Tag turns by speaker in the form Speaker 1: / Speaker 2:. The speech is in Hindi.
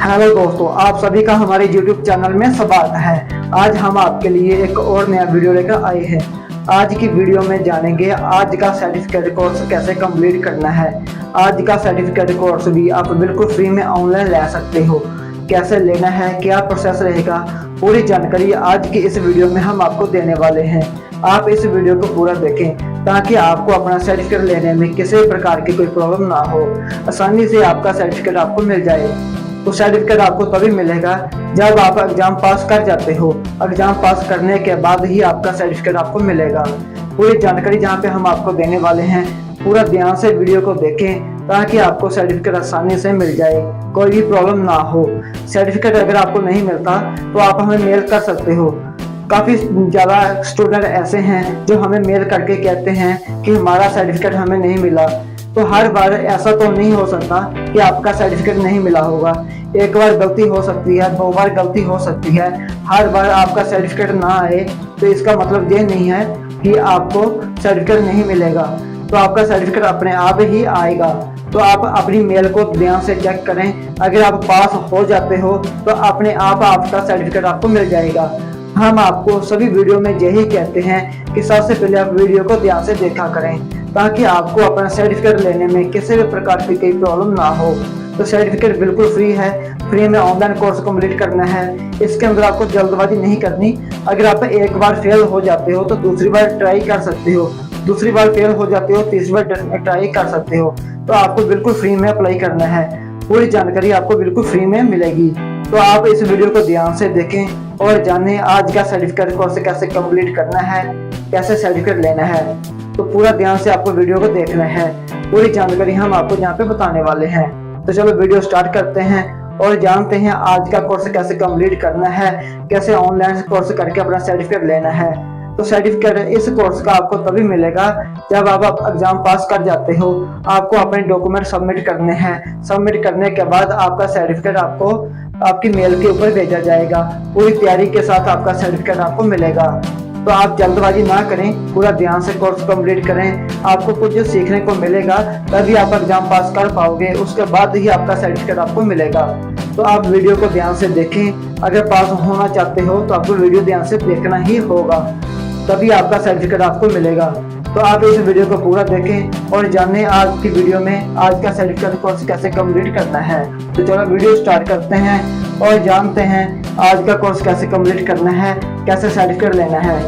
Speaker 1: हेलो दोस्तों, आप सभी का हमारे YouTube चैनल में स्वागत है। आज हम आपके लिए एक और नया वीडियो लेकर आए हैं। आज की वीडियो में जानेंगे आज का सर्टिफिकेट कोर्स कैसे कंप्लीट करना है। आज का सर्टिफिकेट कोर्स भी आप बिल्कुल फ्री में ऑनलाइन ले सकते हो। कैसे लेना है, क्या प्रोसेस रहेगा, पूरी जानकारी आज की इस वीडियो में हम आपको देने वाले हैं। आप इस वीडियो को पूरा देखें ताकि आपको अपना सर्टिफिकेट लेने में किसी प्रकार की कोई प्रॉब्लम ना हो, आसानी से आपका सर्टिफिकेट आपको मिल जाए। तो सर्टिफिकेट आपको तभी मिलेगा जब आप एग्जाम पास कर जाते हो। एग्जाम पास करने के बाद ही आपका सर्टिफिकेट आपको मिलेगा। पूरी जानकारी जहाँ पे हम आपको देने वाले हैं, पूरा ध्यान से वीडियो को देखें ताकि आपको सर्टिफिकेट आसानी से मिल जाए, कोई भी प्रॉब्लम ना हो। सर्टिफिकेट अगर आपको नहीं मिलता तो आप हमें मेल कर सकते हो। काफ़ी ज़्यादा स्टूडेंट ऐसे हैं जो हमें मेल करके कहते हैं कि हमारा सर्टिफिकेट हमें नहीं मिला। तो हर बार ऐसा तो नहीं हो सकता कि आपका सर्टिफिकेट नहीं मिला होगा। एक बार गलती हो सकती है, 2 बार गलती हो सकती है। हर बार आपका सर्टिफिकेट ना आए तो इसका मतलब ये नहीं है कि आपको सर्टिफिकेट नहीं मिलेगा। तो आपका सर्टिफिकेट अपने आप ही आएगा। तो आप अपनी मेल को ध्यान से चेक करें। अगर आप पास हो जाते हो तो अपने आप आपका सर्टिफिकेट आपको मिल जाएगा। हम आपको सभी वीडियो में यही कहते हैं कि सबसे पहले आप वीडियो को ध्यान से देखा करें ताकि आपको अपना सर्टिफिकेट लेने में किसी भी प्रकार की कोई प्रॉब्लम ना हो। तो सर्टिफिकेट बिल्कुल फ्री है, फ्री में ऑनलाइन कोर्स कंप्लीट करना है। इसके अंदर आपको जल्दबाजी नहीं करनी। अगर आप एक बार फेल हो जाते हो तो दूसरी बार ट्राई कर सकते हो, दूसरी बार फेल हो जाते हो तीसरी बार ट्राई कर सकते हो। तो आपको बिल्कुल फ्री में अप्लाई करना है। पूरी जानकारी आपको बिल्कुल फ्री में मिलेगी। तो आप इस वीडियो को ध्यान से देखें और जानें आज का सर्टिफिकेट कोर्स कैसे कंप्लीट करना है, कैसे सर्टिफिकेट लेना है। तो पूरा ध्यान से आपको वीडियो को देखना है। पूरी जानकारी हम आपको यहाँ पे बताने वाले हैं। तो चलो वीडियो स्टार्ट करते हैं और जानते हैं आज का कोर्स कैसे कंप्लीट करना है, कैसे ऑनलाइन कोर्स करके अपना सर्टिफिकेट लेना है। तो सर्टिफिकेट इस कोर्स का आपको तभी मिलेगा जब आप एग्जाम पास कर जाते हो। आपको अपने डॉक्यूमेंट सबमिट करने हैं। सबमिट करने के बाद आपका सर्टिफिकेट आपको आपकी मेल के ऊपर भेजा जाएगा। पूरी तैयारी के साथ आपका सर्टिफिकेट आपको मिलेगा। तो आप जल्दबाजी ना करें, पूरा ध्यान से कोर्स कंप्लीट करें। आपको कुछ जो सीखने को मिलेगा तभी आप एग्जाम पास कर पाओगे, उसके बाद ही आपका सर्टिफिकेट आपको मिलेगा। तो आप वीडियो को ध्यान से देखें। अगर पास होना चाहते हो तो आपको वीडियो ध्यान से देखना ही होगा, तभी आपका सर्टिफिकेट आपको मिलेगा। तो आप इस वीडियो को पूरा देखें और जानें आज की वीडियो में आज का सर्टिफिकेट कोर्स कैसे कंप्लीट करना है। तो चलो वीडियो स्टार्ट करते हैं और जानते हैं आज का कोर्स कैसे कंप्लीट करना है, कैसे सर्टिफिकेट लेना है।